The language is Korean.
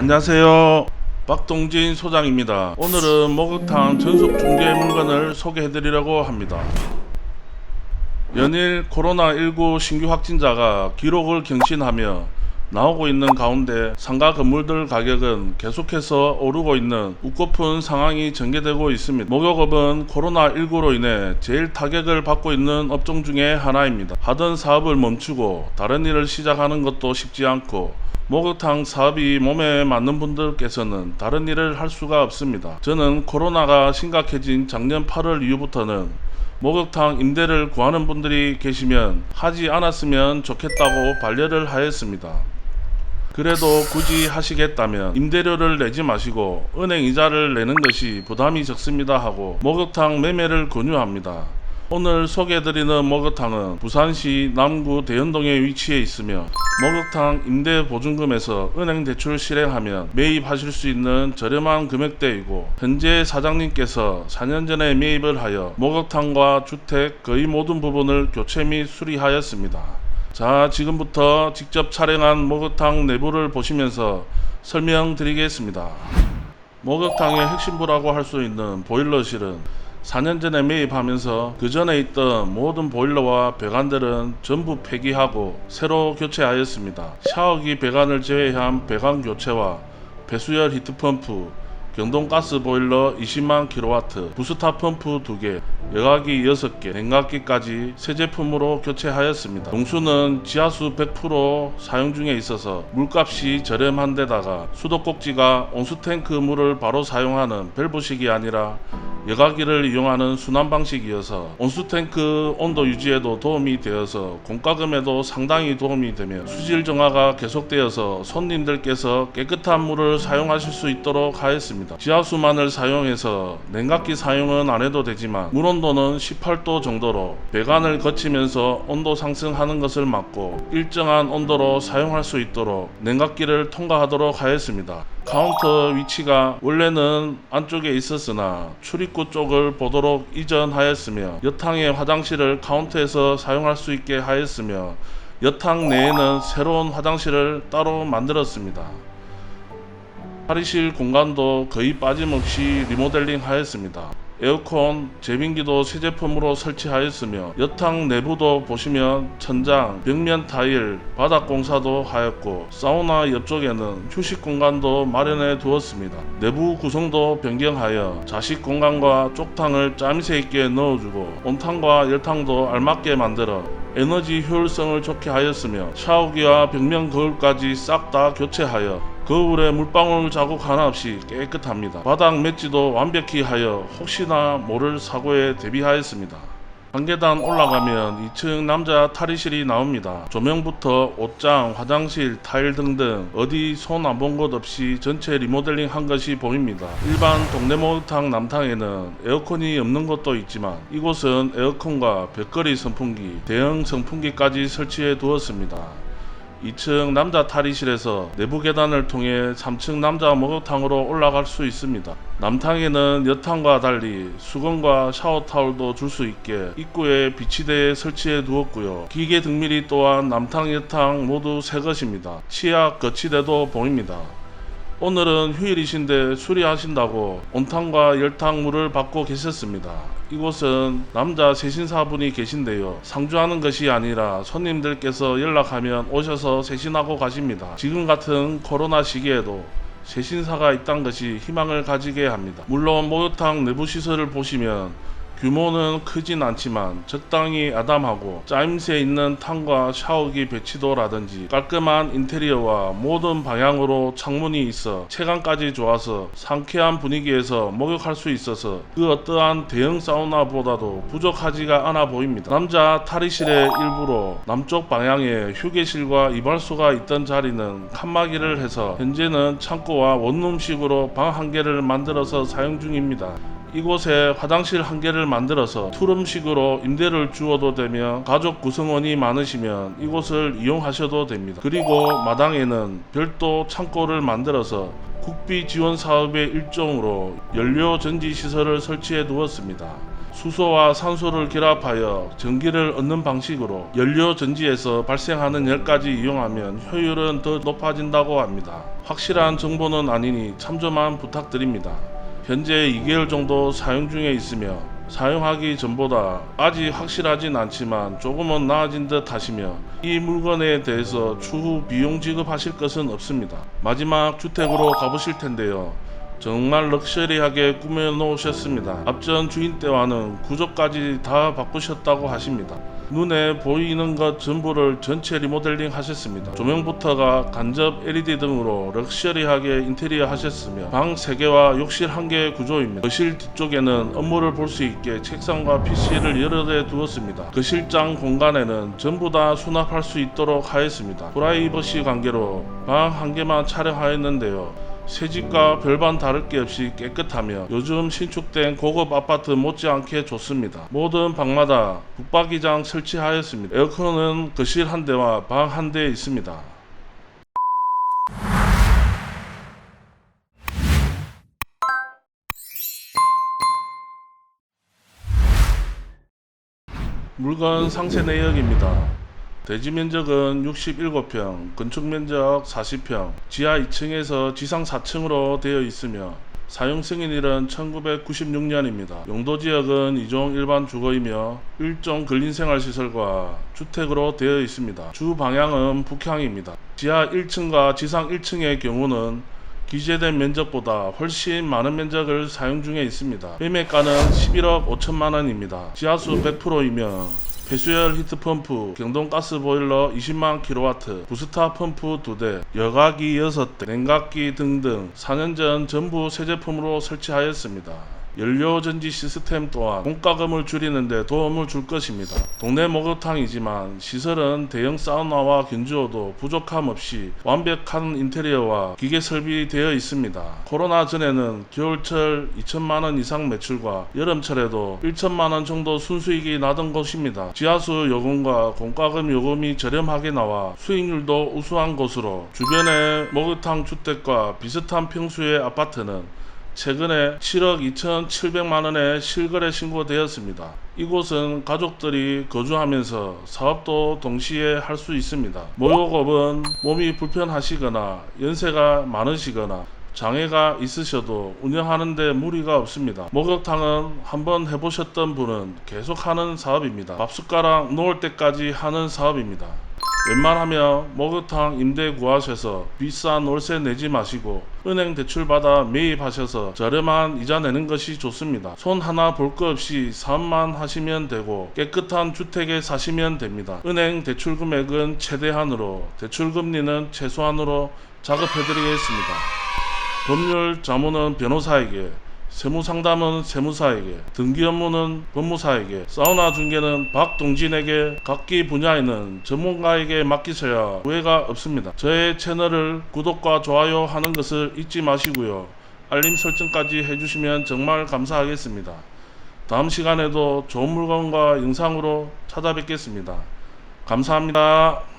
안녕하세요. 박동진 소장입니다. 오늘은 목욕탕 전속 중개 물건을 소개해드리려고 합니다. 연일 코로나19 신규 확진자가 기록을 경신하며 나오고 있는 가운데 상가 건물들 가격은 계속해서 오르고 있는 웃고픈 상황이 전개되고 있습니다. 목욕업은 코로나19로 인해 제일 타격을 받고 있는 업종 중에 하나입니다. 하던 사업을 멈추고 다른 일을 시작하는 것도 쉽지 않고 목욕탕 사업이 몸에 맞는 분들께서는 다른 일을 할 수가 없습니다. 저는 코로나가 심각해진 작년 8월 이후부터는 목욕탕 임대를 구하는 분들이 계시면 하지 않았으면 좋겠다고 반려를 하였습니다. 그래도 굳이 하시겠다면 임대료를 내지 마시고 은행 이자를 내는 것이 부담이 적습니다 하고 목욕탕 매매를 권유합니다. 오늘 소개해드리는 목욕탕은 부산시 남구 대연동에 위치해 있으며 목욕탕 임대 보증금에서 은행 대출 실행하면 매입하실 수 있는 저렴한 금액대이고 현재 사장님께서 4년 전에 매입을 하여 목욕탕과 주택 거의 모든 부분을 교체 및 수리하였습니다. 자, 지금부터 직접 촬영한 목욕탕 내부를 보시면서 설명드리겠습니다. 목욕탕의 핵심부라고 할 수 있는 보일러실은 4년 전에 매입하면서 그 전에 있던 모든 보일러와 배관들은 전부 폐기하고 새로 교체하였습니다. 샤워기 배관을 제외한 배관 교체와 배수열 히트펌프, 경동가스 보일러 20만 kW, 부스타 펌프 2개, 여과기 6개, 냉각기까지 새 제품으로 교체하였습니다. 용수는 지하수 100% 사용 중에 있어서 물값이 저렴한 데다가 수도꼭지가 온수탱크 물을 바로 사용하는 밸브식이 아니라 여과기를 이용하는 순환 방식이어서 온수탱크 온도 유지에도 도움이 되어서 공과금에도 상당히 도움이 되며 수질 정화가 계속되어서 손님들께서 깨끗한 물을 사용하실 수 있도록 하였습니다. 지하수만을 사용해서 냉각기 사용은 안 해도 되지만 물 온도는 18도 정도로 배관을 거치면서 온도 상승하는 것을 막고 일정한 온도로 사용할 수 있도록 냉각기를 통과하도록 하였습니다. 카운터 위치가 원래는 안쪽에 있었으나 출입구 쪽을 보도록 이전하였으며 여탕의 화장실을 카운터에서 사용할 수 있게 하였으며 여탕 내에는 새로운 화장실을 따로 만들었습니다. 탈의실 공간도 거의 빠짐없이 리모델링 하였습니다. 에어컨, 제빙기도 새 제품으로 설치하였으며 여탕 내부도 보시면 천장, 벽면 타일, 바닥 공사도 하였고 사우나 옆쪽에는 휴식 공간도 마련해 두었습니다. 내부 구성도 변경하여 자식 공간과 쪽탕을 짜임새 있게 넣어주고 온탕과 열탕도 알맞게 만들어 에너지 효율성을 좋게 하였으며 샤워기와 벽면 거울까지 싹 다 교체하여 거울에 물방울 자국 하나 없이 깨끗합니다. 바닥 매지도 완벽히 하여 혹시나 모를 사고에 대비하였습니다. 한 계단 올라가면 2층 남자 탈의실이 나옵니다. 조명부터 옷장, 화장실, 타일 등등 어디 손 안 본 곳 없이 전체 리모델링 한 것이 보입니다. 일반 동네 목욕탕 남탕에는 에어컨이 없는 곳도 있지만 이곳은 에어컨과 벽걸이 선풍기, 대형 선풍기까지 설치해 두었습니다. 2층 남자 탈의실에서 내부 계단을 통해 3층 남자 목욕탕으로 올라갈 수 있습니다. 남탕에는 여탕과 달리 수건과 샤워타올도 줄 수 있게 입구에 비치대에 설치해 두었고요. 기계 등밀이 또한 남탕 여탕 모두 새 것입니다. 치약 거치대도 보입니다. 오늘은 휴일이신데 수리하신다고 온탕과 열탕 물을 받고 계셨습니다. 이곳은 남자 세신사분이 계신데요. 상주하는 것이 아니라 손님들께서 연락하면 오셔서 세신하고 가십니다. 지금 같은 코로나 시기에도 세신사가 있다는 것이 희망을 가지게 합니다. 물론 목욕탕 내부 시설을 보시면 규모는 크진 않지만 적당히 아담하고 짜임새 있는 탕과 샤워기 배치도라든지 깔끔한 인테리어와 모든 방향으로 창문이 있어 체감까지 좋아서 상쾌한 분위기에서 목욕할 수 있어서 그 어떠한 대형 사우나보다도 부족하지가 않아 보입니다. 남자 탈의실의 일부로 남쪽 방향에 휴게실과 이발소가 있던 자리는 칸막이를 해서 현재는 창고와 원룸식으로 방 한 개를 만들어서 사용 중입니다. 이곳에 화장실 한 개를 만들어서 투룸식으로 임대를 주어도 되며 가족 구성원이 많으시면 이곳을 이용하셔도 됩니다. 그리고 마당에는 별도 창고를 만들어서 국비 지원 사업의 일종으로 연료 전지 시설을 설치해 두었습니다. 수소와 산소를 결합하여 전기를 얻는 방식으로 연료 전지에서 발생하는 열까지 이용하면 효율은 더 높아진다고 합니다. 확실한 정보는 아니니 참조만 부탁드립니다. 현재 2개월 정도 사용 중에 있으며 사용하기 전보다 아직 확실하진 않지만 조금은 나아진 듯 하시며 이 물건에 대해서 추후 비용 지급하실 것은 없습니다. 마지막 주택으로 가보실 텐데요. 정말 럭셔리하게 꾸며 놓으셨습니다. 앞전 주인 때와는 구조까지 다 바꾸셨다고 하십니다. 눈에 보이는 것 전부를 전체 리모델링 하셨습니다. 조명부터가 간접 LED 등으로 럭셔리하게 인테리어 하셨으며 방 3개와 욕실 1개 구조입니다. 거실 뒤쪽에는 업무를 볼 수 있게 책상과 PC를 여러 대 두었습니다. 거실장 공간에는 전부 다 수납할 수 있도록 하였습니다. 프라이버시 관계로 방 1개만 촬영하였는데요. 새집과 별반 다를 게 없이 깨끗하며 요즘 신축된 고급 아파트 못지않게 좋습니다. 모든 방마다 붙박이장 설치하였습니다. 에어컨은 거실 1대와 방 1대에 있습니다. 물건 상세 내역입니다. 대지 면적은 67평, 건축 면적 40평, 지하 2층에서 지상 4층으로 되어 있으며 사용 승인일은 1996년입니다. 용도 지역은 2종 일반 주거이며 1종 근린생활시설과 주택으로 되어 있습니다. 주 방향은 북향입니다. 지하 1층과 지상 1층의 경우는 기재된 면적보다 훨씬 많은 면적을 사용 중에 있습니다. 매매가는 11억 5천만 원입니다. 지하수 100%이며 배수열 히트펌프, 경동가스보일러 20만 킬로와트, 부스타 펌프 2대, 여과기 6대, 냉각기 등등 4년 전 전부 새 제품으로 설치하였습니다. 연료전지 시스템 또한 공과금을 줄이는 데 도움을 줄 것입니다. 동네 목욕탕이지만 시설은 대형 사우나와 견주어도 부족함 없이 완벽한 인테리어와 기계 설비되어 있습니다. 코로나 전에는 겨울철 2천만원 이상 매출과 여름철에도 1천만원 정도 순수익이 나던 곳입니다. 지하수 요금과 공과금 요금이 저렴하게 나와 수익률도 우수한 곳으로 주변의 목욕탕 주택과 비슷한 평수의 아파트는 최근에 7억 2,700만원에 실거래 신고되었습니다. 이곳은 가족들이 거주하면서 사업도 동시에 할 수 있습니다. 목욕업은 몸이 불편하시거나 연세가 많으시거나 장애가 있으셔도 운영하는 데 무리가 없습니다. 목욕탕은 한번 해보셨던 분은 계속하는 사업입니다. 밥숟가락 놓을 때까지 하는 사업입니다. 웬만하면 목욕탕 임대 구하셔서 비싼 월세 내지 마시고 은행 대출 받아 매입하셔서 저렴한 이자 내는 것이 좋습니다. 손 하나 볼 거 없이 사업만 하시면 되고 깨끗한 주택에 사시면 됩니다. 은행 대출 금액은 최대한으로 대출 금리는 최소한으로 작업해드리겠습니다. 법률 자문은 변호사에게, 세무상담은 세무사에게, 등기 업무는 법무사에게, 사우나 중개는 박동진에게, 각기 분야에는 전문가에게 맡기셔야 후회가 없습니다. 저의 채널을 구독과 좋아요 하는 것을 잊지 마시고요. 알림 설정까지 해주시면 정말 감사하겠습니다. 다음 시간에도 좋은 물건과 영상으로 찾아뵙겠습니다. 감사합니다.